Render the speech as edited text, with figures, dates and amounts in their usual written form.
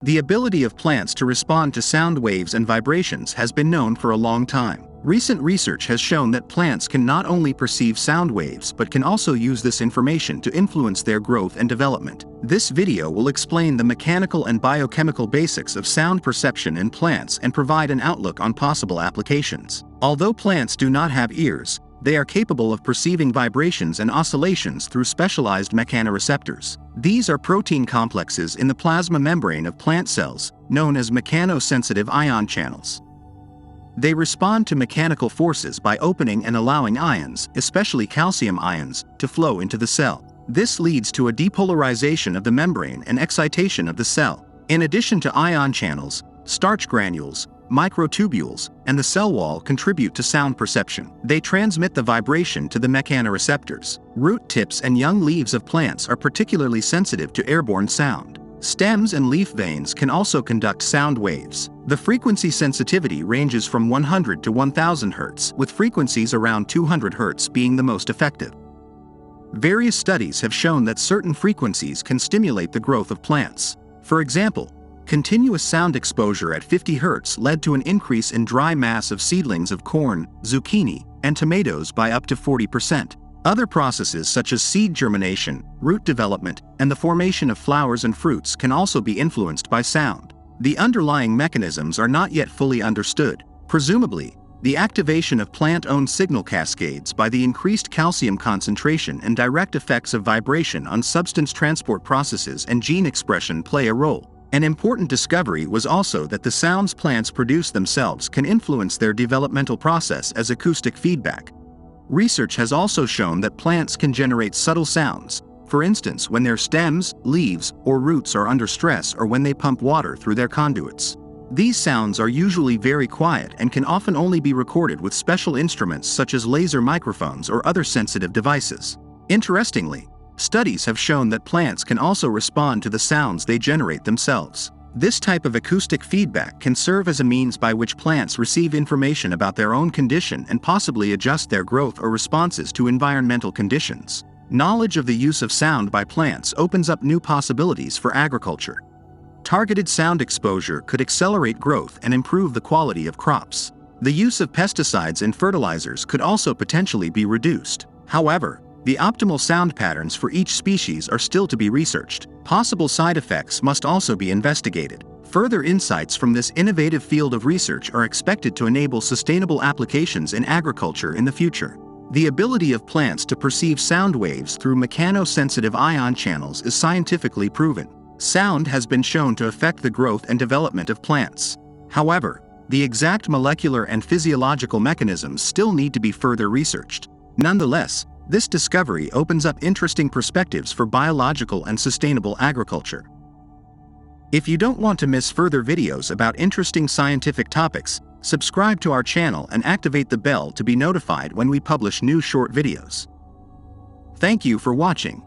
The ability of plants to respond to sound waves and vibrations has been known for a long time. Recent research has shown that plants can not only perceive sound waves but can also use this information to influence their growth and development. This video will explain the mechanical and biochemical basics of sound perception in plants and provide an outlook on possible applications. Although plants do not have ears, they are capable of perceiving vibrations and oscillations through specialized mechanoreceptors. These are protein complexes in the plasma membrane of plant cells, known as mechanosensitive ion channels. They respond to mechanical forces by opening and allowing ions, especially calcium ions, to flow into the cell. This leads to a depolarization of the membrane and excitation of the cell. In addition to ion channels, starch granules, microtubules, and the cell wall contribute to sound perception. They transmit the vibration to the mechanoreceptors. Root tips and young leaves of plants are particularly sensitive to airborne sound. Stems and leaf veins can also conduct sound waves. The frequency sensitivity ranges from 100 to 1000 Hz, with frequencies around 200 Hz being the most effective. Various studies have shown that certain frequencies can stimulate the growth of plants. For example, continuous sound exposure at 50 Hz led to an increase in dry mass of seedlings of corn, zucchini, and tomatoes by up to 40%. Other processes such as seed germination, root development, and the formation of flowers and fruits can also be influenced by sound. The underlying mechanisms are not yet fully understood. Presumably, the activation of plant-owned signal cascades by the increased calcium concentration and direct effects of vibration on substance transport processes and gene expression play a role. An important discovery was also that the sounds plants produce themselves can influence their developmental process as acoustic feedback. Research has also shown that plants can generate subtle sounds, for instance when their stems, leaves, or roots are under stress or when they pump water through their conduits. These sounds are usually very quiet and can often only be recorded with special instruments such as laser microphones or other sensitive devices. Interestingly, studies have shown that plants can also respond to the sounds they generate themselves. This type of acoustic feedback can serve as a means by which plants receive information about their own condition and possibly adjust their growth or responses to environmental conditions. Knowledge of the use of sound by plants opens up new possibilities for agriculture. Targeted sound exposure could accelerate growth and improve the quality of crops. The use of pesticides and fertilizers could also potentially be reduced. However, the optimal sound patterns for each species are still to be researched. Possible side effects must also be investigated. Further insights from this innovative field of research are expected to enable sustainable applications in agriculture in the future. The ability of plants to perceive sound waves through mechanosensitive ion channels is scientifically proven. Sound has been shown to affect the growth and development of plants. However, the exact molecular and physiological mechanisms still need to be further researched. Nonetheless, this discovery opens up interesting perspectives for biological and sustainable agriculture. If you don't want to miss further videos about interesting scientific topics, subscribe to our channel and activate the bell to be notified when we publish new short videos. Thank you for watching.